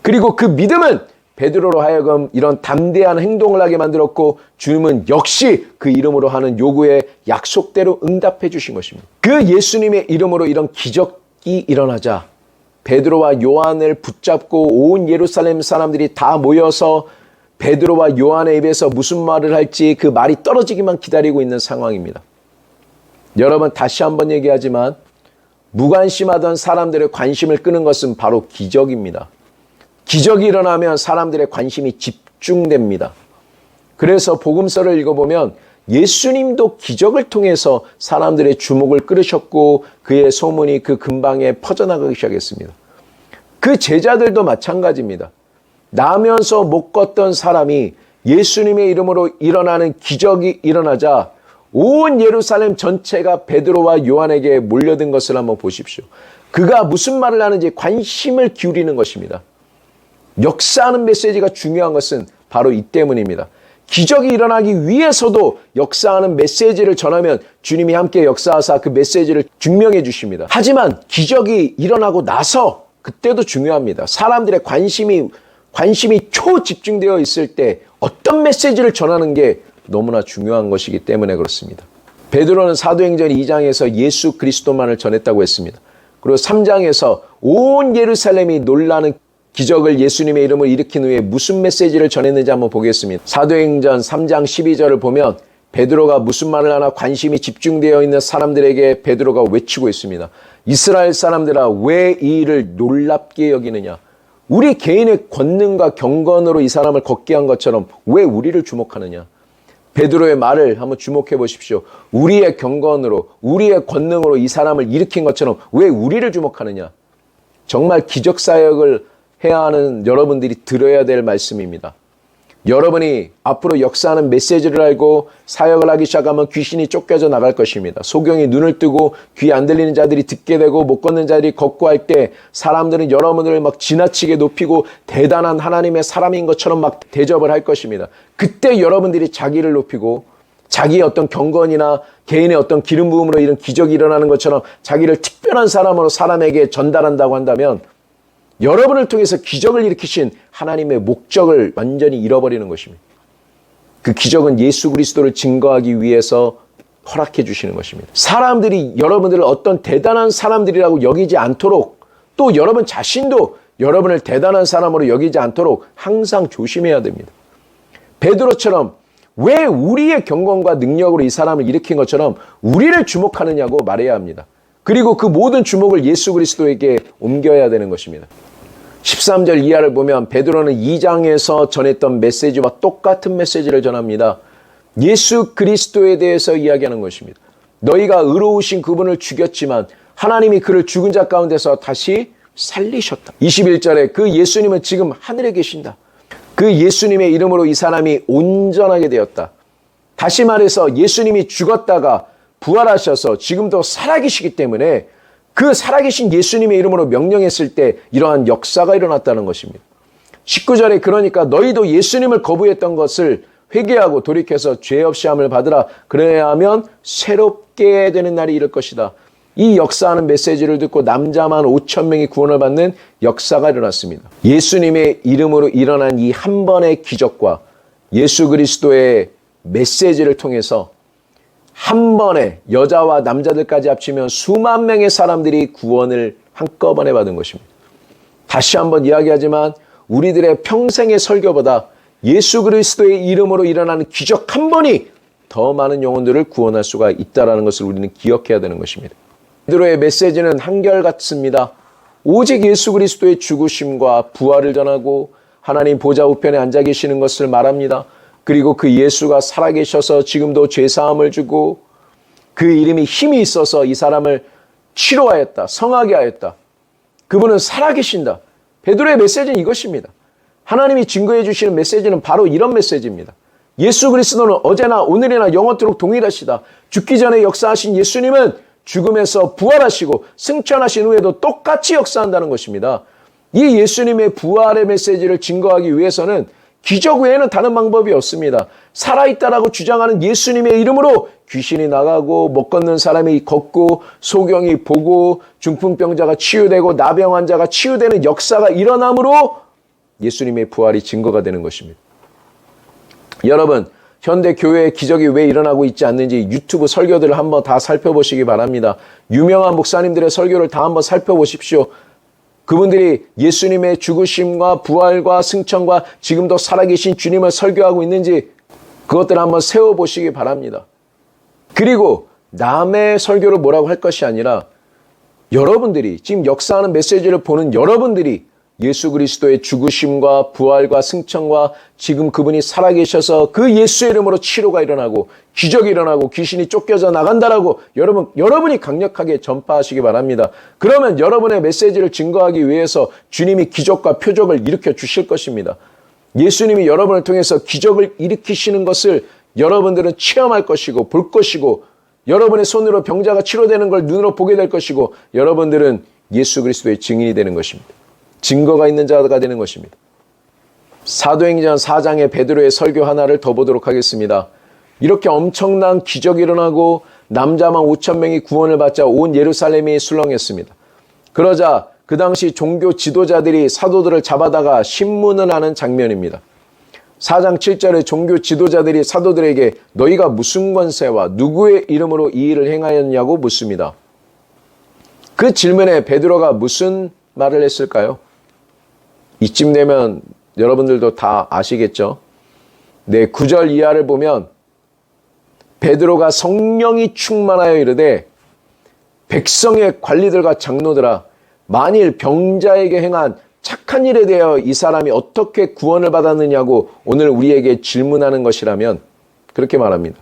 그리고 그 믿음은 베드로로 하여금 이런 담대한 행동을 하게 만들었고 주님은 역시 그 이름으로 하는 요구에 약속대로 응답해 주신 것입니다. 그 예수님의 이름으로 이런 기적이 일어나자 베드로와 요한을 붙잡고 온 예루살렘 사람들이 다 모여서 베드로와 요한의 입에서 무슨 말을 할지 그 말이 떨어지기만 기다리고 있는 상황입니다. 여러분, 다시 한번 얘기하지만 무관심하던 사람들의 관심을 끄는 것은 바로 기적입니다. 기적이 일어나면 사람들의 관심이 집중됩니다. 그래서 복음서를 읽어보면 예수님도 기적을 통해서 사람들의 주목을 끌으셨고 그의 소문이 그 근방에 퍼져나가기 시작했습니다. 그 제자들도 마찬가지입니다. 나면서 못 걷던 사람이 예수님의 이름으로 일어나는 기적이 일어나자 온 예루살렘 전체가 베드로와 요한에게 몰려든 것을 한번 보십시오. 그가 무슨 말을 하는지 관심을 기울이는 것입니다. 역사하는 메시지가 중요한 것은 바로 이 때문입니다. 기적이 일어나기 위해서도 역사하는 메시지를 전하면 주님이 함께 역사하사 그 메시지를 증명해 주십니다. 하지만 기적이 일어나고 나서 그때도 중요합니다. 사람들의 관심이 초집중되어 있을 때 어떤 메시지를 전하는 게 너무나 중요한 것이기 때문에 그렇습니다. 베드로는 사도행전 2장에서 예수 그리스도만을 전했다고 했습니다. 그리고 3장에서 온 예루살렘이 놀라는 기적을 예수님의 이름을 일으킨 후에 무슨 메시지를 전했는지 한번 보겠습니다. 사도행전 3장 12절을 보면 베드로가 무슨 말을 하나 관심이 집중되어 있는 사람들에게 베드로가 외치고 있습니다. 이스라엘 사람들아, 왜 이 일을 놀랍게 여기느냐? 우리 개인의 권능과 경건으로 이 사람을 걷게 한 것처럼 왜 우리를 주목하느냐? 베드로의 말을 한번 주목해 보십시오. 우리의 경건으로, 우리의 권능으로 이 사람을 일으킨 것처럼 왜 우리를 주목하느냐? 정말 기적 사역을 해야 하는 여러분들이 들어야 될 말씀입니다. 여러분이 앞으로 역사하는 메시지를 알고 사역을 하기 시작하면 귀신이 쫓겨져 나갈 것입니다. 소경이 눈을 뜨고 귀 안 들리는 자들이 듣게 되고 못 걷는 자들이 걷고 할 때 사람들은 여러분들을 막 지나치게 높이고 대단한 하나님의 사람인 것처럼 막 대접을 할 것입니다. 그때 여러분들이 자기를 높이고 자기의 어떤 경건이나 개인의 어떤 기름 부음으로 이런 기적이 일어나는 것처럼 자기를 특별한 사람으로 사람에게 전달한다고 한다면 여러분을 통해서 기적을 일으키신 하나님의 목적을 완전히 잃어버리는 것입니다. 그 기적은 예수 그리스도를 증거하기 위해서 허락해 주시는 것입니다. 사람들이 여러분들을 어떤 대단한 사람들이라고 여기지 않도록 또 여러분 자신도 여러분을 대단한 사람으로 여기지 않도록 항상 조심해야 됩니다. 베드로처럼 왜 우리의 경건과 능력으로 이 사람을 일으킨 것처럼 우리를 주목하느냐고 말해야 합니다. 그리고 그 모든 주목을 예수 그리스도에게 옮겨야 되는 것입니다. 13절 이하를 보면 베드로는 2장에서 전했던 메시지와 똑같은 메시지를 전합니다. 예수 그리스도에 대해서 이야기하는 것입니다. 너희가 의로우신 그분을 죽였지만 하나님이 그를 죽은 자 가운데서 다시 살리셨다. 21절에 그 예수님은 지금 하늘에 계신다. 그 예수님의 이름으로 이 사람이 온전하게 되었다. 다시 말해서 예수님이 죽었다가 부활하셔서 지금도 살아계시기 때문에 그 살아계신 예수님의 이름으로 명령했을 때 이러한 역사가 일어났다는 것입니다. 19절에 그러니까 너희도 예수님을 거부했던 것을 회개하고 돌이켜서 죄 없이 함을 받으라. 그래야 하면 새롭게 되는 날이 이를 것이다. 이 역사하는 메시지를 듣고 남자만 5,000명이 구원을 받는 역사가 일어났습니다. 예수님의 이름으로 일어난 이 한 번의 기적과 예수 그리스도의 메시지를 통해서 한 번에 여자와 남자들까지 합치면 수만 명의 사람들이 구원을 한꺼번에 받은 것입니다. 다시 한번 이야기하지만 우리들의 평생의 설교보다 예수 그리스도의 이름으로 일어나는 기적 한 번이 더 많은 영혼들을 구원할 수가 있다는 것을 우리는 기억해야 되는 것입니다. 베드로의 메시지는 한결같습니다. 오직 예수 그리스도의 죽으심과 부활을 전하고 하나님 보좌 우편에 앉아 계시는 것을 말합니다. 그리고 그 예수가 살아계셔서 지금도 죄사함을 주고 그 이름이 힘이 있어서 이 사람을 치료하였다. 성하게 하였다. 그분은 살아계신다. 베드로의 메시지는 이것입니다. 하나님이 증거해 주시는 메시지는 바로 이런 메시지입니다. 예수 그리스도는 어제나 오늘이나 영원토록 동일하시다. 죽기 전에 역사하신 예수님은 죽음에서 부활하시고 승천하신 후에도 똑같이 역사한다는 것입니다. 이 예수님의 부활의 메시지를 증거하기 위해서는 기적 외에는 다른 방법이 없습니다. 살아있다라고 주장하는 예수님의 이름으로 귀신이 나가고 못 걷는 사람이 걷고 소경이 보고 중풍병자가 치유되고 나병 환자가 치유되는 역사가 일어남으로 예수님의 부활이 증거가 되는 것입니다. 여러분, 현대 교회에 기적이 왜 일어나고 있지 않는지 유튜브 설교들을 한번 다 살펴보시기 바랍니다. 유명한 목사님들의 설교를 다 한번 살펴보십시오. 그분들이 예수님의 죽으심과 부활과 승천과 지금도 살아계신 주님을 설교하고 있는지 그것들을 한번 세워보시기 바랍니다. 그리고 남의 설교를 뭐라고 할 것이 아니라 여러분들이 지금 역사하는 메시지를 보는 여러분들이 예수 그리스도의 죽으심과 부활과 승천과 지금 그분이 살아계셔서 그 예수의 이름으로 치료가 일어나고 기적이 일어나고 귀신이 쫓겨져 나간다라고 여러분이 강력하게 전파하시기 바랍니다. 그러면 여러분의 메시지를 증거하기 위해서 주님이 기적과 표적을 일으켜 주실 것입니다. 예수님이 여러분을 통해서 기적을 일으키시는 것을 여러분들은 체험할 것이고 볼 것이고 여러분의 손으로 병자가 치료되는 걸 눈으로 보게 될 것이고 여러분들은 예수 그리스도의 증인이 되는 것입니다. 증거가 있는 자가 되는 것입니다. 사도행전 4장의 베드로의 설교 하나를 더 보도록 하겠습니다. 이렇게 엄청난 기적이 일어나고 남자만 5,000명이 구원을 받자 온 예루살렘이 술렁했습니다. 그러자 그 당시 종교 지도자들이 사도들을 잡아다가 신문을 하는 장면입니다. 4장 7절에 종교 지도자들이 사도들에게 너희가 무슨 권세와 누구의 이름으로 이 일을 행하였냐고 묻습니다. 그 질문에 베드로가 무슨 말을 했을까요? 이쯤 되면 여러분들도 다 아시겠죠? 네, 9절 이하를 보면 베드로가 성령이 충만하여 이르되 백성의 관리들과 장로들아 만일 병자에게 행한 착한 일에 대하여 이 사람이 어떻게 구원을 받았느냐고 오늘 우리에게 질문하는 것이라면 그렇게 말합니다.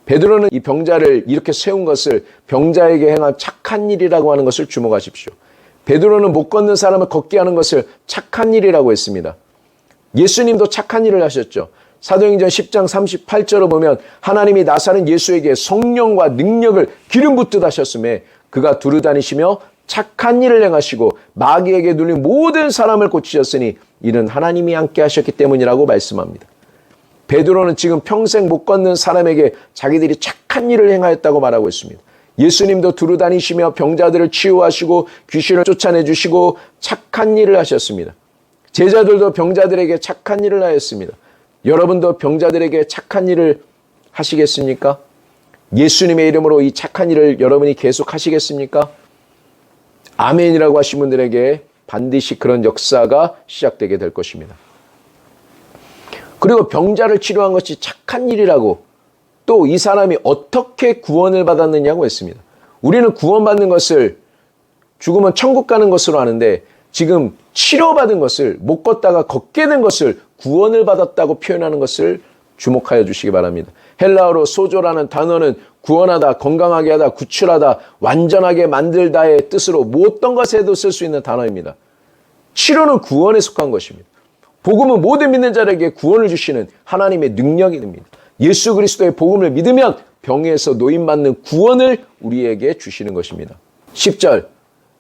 베드로는 이 병자를 이렇게 세운 것을 병자에게 행한 착한 일이라고 하는 것을 주목하십시오. 베드로는 못 걷는 사람을 걷게 하는 것을 착한 일이라고 했습니다. 예수님도 착한 일을 하셨죠. 사도행전 10장 38절을 보면 하나님이 나사렛 예수에게 성령과 능력을 기름 붓듯 하셨음에 그가 두루 다니시며 착한 일을 행하시고 마귀에게 눌린 모든 사람을 고치셨으니 이는 하나님이 함께 하셨기 때문이라고 말씀합니다. 베드로는 지금 평생 못 걷는 사람에게 자기들이 착한 일을 행하였다고 말하고 있습니다. 예수님도 두루 다니시며 병자들을 치유하시고 귀신을 쫓아내주시고 착한 일을 하셨습니다. 제자들도 병자들에게 착한 일을 하였습니다. 여러분도 병자들에게 착한 일을 하시겠습니까? 예수님의 이름으로 이 착한 일을 여러분이 계속 하시겠습니까? 아멘이라고 하신 분들에게 반드시 그런 역사가 시작되게 될 것입니다. 그리고 병자를 치료한 것이 착한 일이라고 또 이 사람이 어떻게 구원을 받았느냐고 했습니다. 우리는 구원받는 것을 죽으면 천국 가는 것으로 아는데 지금 치료받은 것을 못 걷다가 걷게 된 것을 구원을 받았다고 표현하는 것을 주목하여 주시기 바랍니다. 헬라어로 소조라는 단어는 구원하다, 건강하게 하다, 구출하다, 완전하게 만들다의 뜻으로 어떤 것에도 쓸 수 있는 단어입니다. 치료는 구원에 속한 것입니다. 복음은 모든 믿는 자에게 구원을 주시는 하나님의 능력이 됩니다. 예수 그리스도의 복음을 믿으면 병에서 노임받는 구원을 우리에게 주시는 것입니다. 10절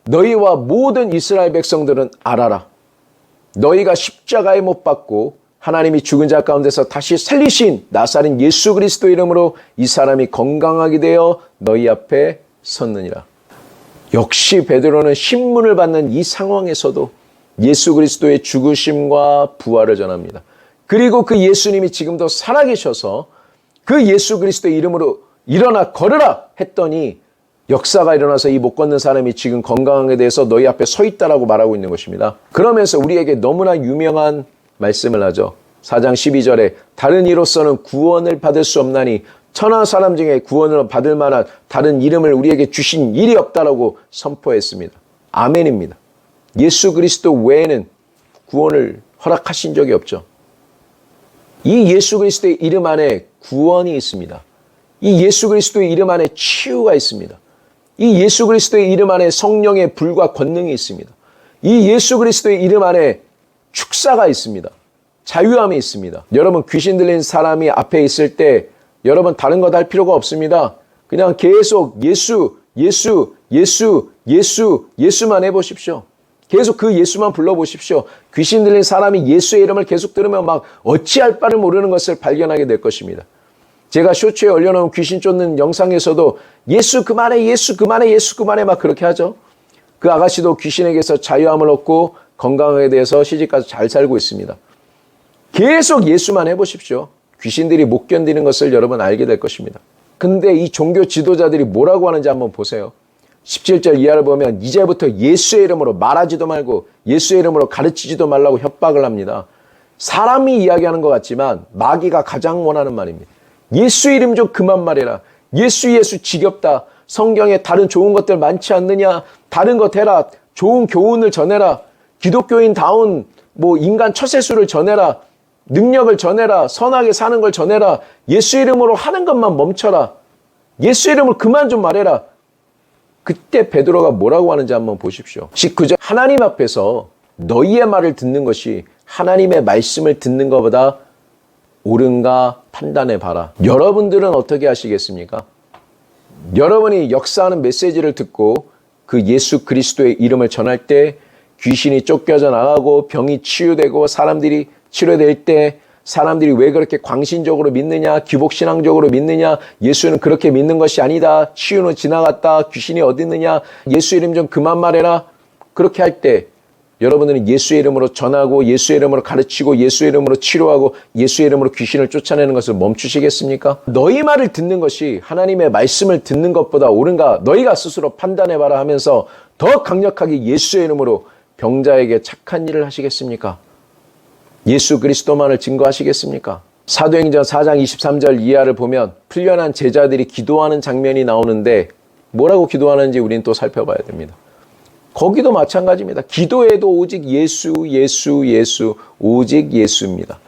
너희와 모든 이스라엘 백성들은 알아라. 너희가 십자가에 못 박고 하나님이 죽은 자 가운데서 다시 살리신 나사렛 예수 그리스도 이름으로 이 사람이 건강하게 되어 너희 앞에 섰느니라. 역시 베드로는 신문을 받는 이 상황에서도 예수 그리스도의 죽으심과 부활을 전합니다. 그리고 그 예수님이 지금도 살아계셔서 그 예수 그리스도의 이름으로 일어나 걸으라 했더니 역사가 일어나서 이 못 걷는 사람이 지금 건강하게 돼서 너희 앞에 서 있다라고 말하고 있는 것입니다. 그러면서 우리에게 너무나 유명한 말씀을 하죠. 4장 12절에 다른 이로서는 구원을 받을 수 없나니 천하 사람 중에 구원을 받을 만한 다른 이름을 우리에게 주신 일이 없다라고 선포했습니다. 아멘입니다. 예수 그리스도 외에는 구원을 허락하신 적이 없죠. 이 예수 그리스도의 이름 안에 구원이 있습니다. 이 예수 그리스도의 이름 안에 치유가 있습니다. 이 예수 그리스도의 이름 안에 성령의 불과 권능이 있습니다. 이 예수 그리스도의 이름 안에 축사가 있습니다. 자유함이 있습니다. 여러분 귀신 들린 사람이 앞에 있을 때 여러분 다른 것 할 필요가 없습니다. 그냥 계속 예수, 예수, 예수, 예수, 예수만 해보십시오. 계속 그 예수만 불러보십시오. 귀신 들린 사람이 예수의 이름을 계속 들으면 막 어찌할 바를 모르는 것을 발견하게 될 것입니다. 제가 쇼츠에 올려놓은 귀신 쫓는 영상에서도 예수 그만해, 예수 그만해, 예수 그만해 막 그렇게 하죠. 그 아가씨도 귀신에게서 자유함을 얻고 건강하게 돼서 시집가서 잘 살고 있습니다. 계속 예수만 해보십시오. 귀신들이 못 견디는 것을 여러분 알게 될 것입니다. 근데 이 종교 지도자들이 뭐라고 하는지 한번 보세요. 17절 이하를 보면 이제부터 예수의 이름으로 말하지도 말고 예수의 이름으로 가르치지도 말라고 협박을 합니다. 사람이 이야기하는 것 같지만 마귀가 가장 원하는 말입니다. 예수 이름 좀 그만 말해라. 예수 예수 지겹다. 성경에 다른 좋은 것들 많지 않느냐. 다른 것 해라. 좋은 교훈을 전해라. 기독교인다운 인간 처세술을 전해라. 능력을 전해라. 선하게 사는 걸 전해라. 예수 이름으로 하는 것만 멈춰라. 예수 이름을 그만 좀 말해라. 그때 베드로가 뭐라고 하는지 한번 보십시오. 19절 하나님 앞에서 너희의 말을 듣는 것이 하나님의 말씀을 듣는 것보다 옳은가 판단해 봐라. 여러분들은 어떻게 하시겠습니까? 여러분이 역사하는 메시지를 듣고 그 예수 그리스도의 이름을 전할 때 귀신이 쫓겨져 나가고 병이 치유되고 사람들이 치료될 때 사람들이 왜 그렇게 광신적으로 믿느냐, 기복신앙적으로 믿느냐, 예수는 그렇게 믿는 것이 아니다, 치유는 지나갔다, 귀신이 어디 있느냐, 예수 이름 좀 그만 말해라. 그렇게 할 때 여러분들은 예수의 이름으로 전하고 예수의 이름으로 가르치고 예수의 이름으로 치료하고 예수의 이름으로 귀신을 쫓아내는 것을 멈추시겠습니까? 너희 말을 듣는 것이 하나님의 말씀을 듣는 것보다 옳은가 너희가 스스로 판단해봐라 하면서 더 강력하게 예수의 이름으로 병자에게 착한 일을 하시겠습니까? 예수 그리스도만을 증거하시겠습니까? 사도행전 4장 23절 이하를 보면 풀려난 제자들이 기도하는 장면이 나오는데 뭐라고 기도하는지 우리는 또 살펴봐야 됩니다. 거기도 마찬가지입니다. 기도에도 오직 예수, 예수, 예수, 오직 예수입니다.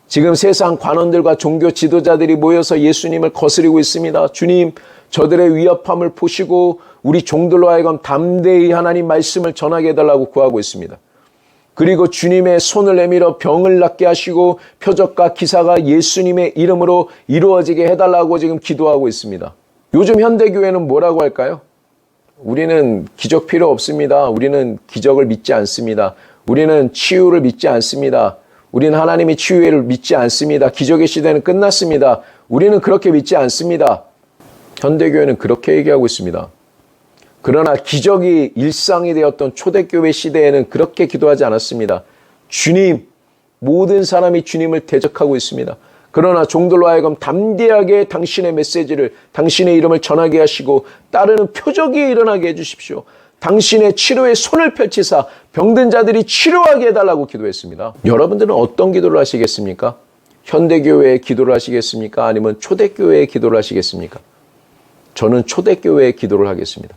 지금 세상 관원들과 종교 지도자들이 모여서 예수님을 거스리고 있습니다. 주님, 저들의 위협함을 보시고 우리 종들로 하여금 담대히 하나님 말씀을 전하게 해달라고 구하고 있습니다. 그리고 주님의 손을 내밀어 병을 낫게 하시고 표적과 기사가 예수님의 이름으로 이루어지게 해달라고 지금 기도하고 있습니다. 요즘 현대교회는 뭐라고 할까요? 우리는 기적 필요 없습니다. 우리는 기적을 믿지 않습니다. 우리는 치유를 믿지 않습니다. 우리는 하나님의 치유를 믿지 않습니다. 기적의 시대는 끝났습니다. 우리는 그렇게 믿지 않습니다. 현대교회는 그렇게 얘기하고 있습니다. 그러나 기적이 일상이 되었던 초대교회 시대에는 그렇게 기도하지 않았습니다. 주님, 모든 사람이 주님을 대적하고 있습니다. 그러나 종들로 하여금 담대하게 당신의 메시지를, 당신의 이름을 전하게 하시고 따르는 표적이 일어나게 해주십시오. 당신의 치료에 손을 펼치사 병든 자들이 치료하게 해달라고 기도했습니다. 여러분들은 어떤 기도를 하시겠습니까? 현대교회의 기도를 하시겠습니까? 아니면 초대교회의 기도를 하시겠습니까? 저는 초대교회의 기도를 하겠습니다.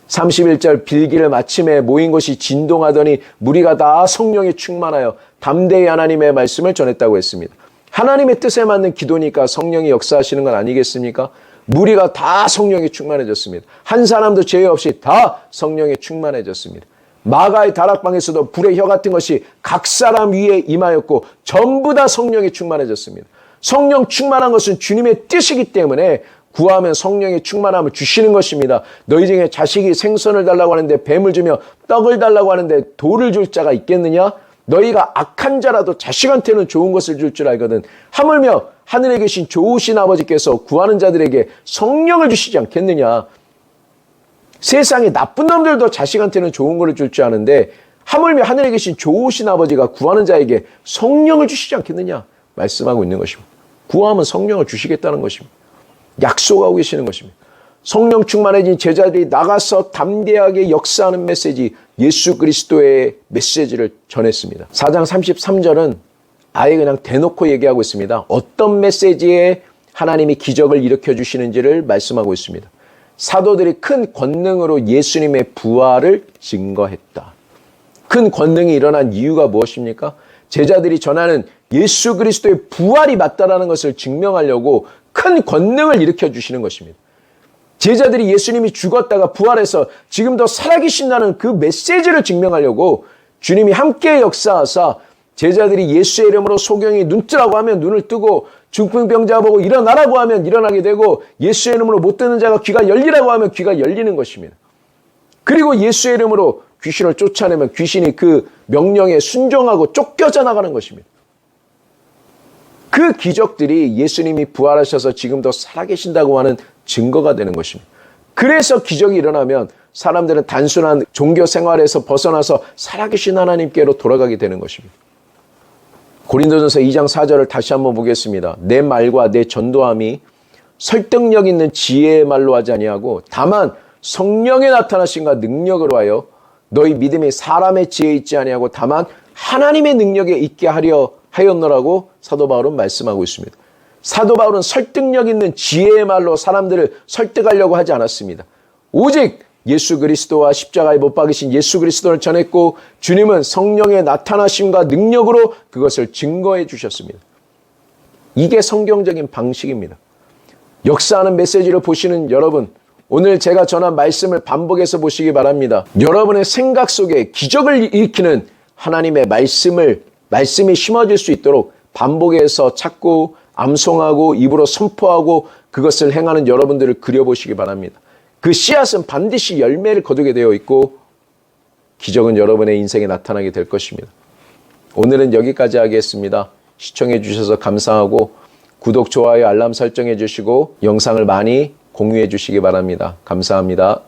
31절 빌기를 마침에 모인 것이 진동하더니 무리가 다 성령에 충만하여 담대히 하나님의 말씀을 전했다고 했습니다. 하나님의 뜻에 맞는 기도니까 성령이 역사하시는 건 아니겠습니까? 무리가 다 성령에 충만해졌습니다. 한 사람도 죄 없이 다 성령에 충만해졌습니다. 마가의 다락방에서도 불의 혀 같은 것이 각 사람 위에 임하였고 전부 다 성령에 충만해졌습니다. 성령 충만한 것은 주님의 뜻이기 때문에 구하면 성령의 충만함을 주시는 것입니다. 너희 중에 자식이 생선을 달라고 하는데 뱀을 주며 떡을 달라고 하는데 돌을 줄 자가 있겠느냐? 너희가 악한 자라도 자식한테는 좋은 것을 줄 줄 알거든. 하물며 하늘에 계신 좋으신 아버지께서 구하는 자들에게 성령을 주시지 않겠느냐? 세상에 나쁜 놈들도 자식한테는 좋은 것을 줄 줄 아는데 하물며 하늘에 계신 좋으신 아버지가 구하는 자에게 성령을 주시지 않겠느냐 말씀하고 있는 것입니다. 구하면 성령을 주시겠다는 것입니다. 약속하고 계시는 것입니다. 성령 충만해진 제자들이 나가서 담대하게 역사하는 메시지, 예수 그리스도의 메시지를 전했습니다. 4장 33절은 아예 그냥 대놓고 얘기하고 있습니다. 어떤 메시지에 하나님이 기적을 일으켜 주시는지를 말씀하고 있습니다. 사도들이 큰 권능으로 예수님의 부활을 증거했다. 큰 권능이 일어난 이유가 무엇입니까? 제자들이 전하는 예수 그리스도의 부활이 맞다라는 것을 증명하려고 큰 권능을 일으켜 주시는 것입니다. 제자들이 예수님이 죽었다가 부활해서 지금도 살아계신다는 그 메시지를 증명하려고 주님이 함께 역사하사 제자들이 예수의 이름으로 소경이 눈 뜨라고 하면 눈을 뜨고 중풍병자 보고 일어나라고 하면 일어나게 되고 예수의 이름으로 못 듣는 자가 귀가 열리라고 하면 귀가 열리는 것입니다. 그리고 예수의 이름으로 귀신을 쫓아내면 귀신이 그 명령에 순종하고 쫓겨져 나가는 것입니다. 그 기적들이 예수님이 부활하셔서 지금도 살아계신다고 하는 증거가 되는 것입니다. 그래서 기적이 일어나면 사람들은 단순한 종교 생활에서 벗어나서 살아계신 하나님께로 돌아가게 되는 것입니다. 고린도전서 2장 4절을 다시 한번 보겠습니다. 내 말과 내 전도함이 설득력 있는 지혜의 말로 하지 아니하고 다만 성령의 나타나심과 능력으로 하여 너희 믿음이 사람의 지혜에 있지 아니하고 다만 하나님의 능력에 있게 하려 하였노라고 사도 바울은 말씀하고 있습니다. 사도 바울은 설득력 있는 지혜의 말로 사람들을 설득하려고 하지 않았습니다. 오직 예수 그리스도와 십자가에 못 박이신 예수 그리스도를 전했고 주님은 성령의 나타나심과 능력으로 그것을 증거해 주셨습니다. 이게 성경적인 방식입니다. 역사하는 메시지를 보시는 여러분, 오늘 제가 전한 말씀을 반복해서 보시기 바랍니다. 여러분의 생각 속에 기적을 일으키는 하나님의 말씀이 심어질 수 있도록 반복해서 찾고 암송하고 입으로 선포하고 그것을 행하는 여러분들을 그려보시기 바랍니다. 그 씨앗은 반드시 열매를 거두게 되어 있고 기적은 여러분의 인생에 나타나게 될 것입니다. 오늘은 여기까지 하겠습니다. 시청해 주셔서 감사하고 구독, 좋아요, 알람 설정해 주시고 영상을 많이 공유해 주시기 바랍니다. 감사합니다.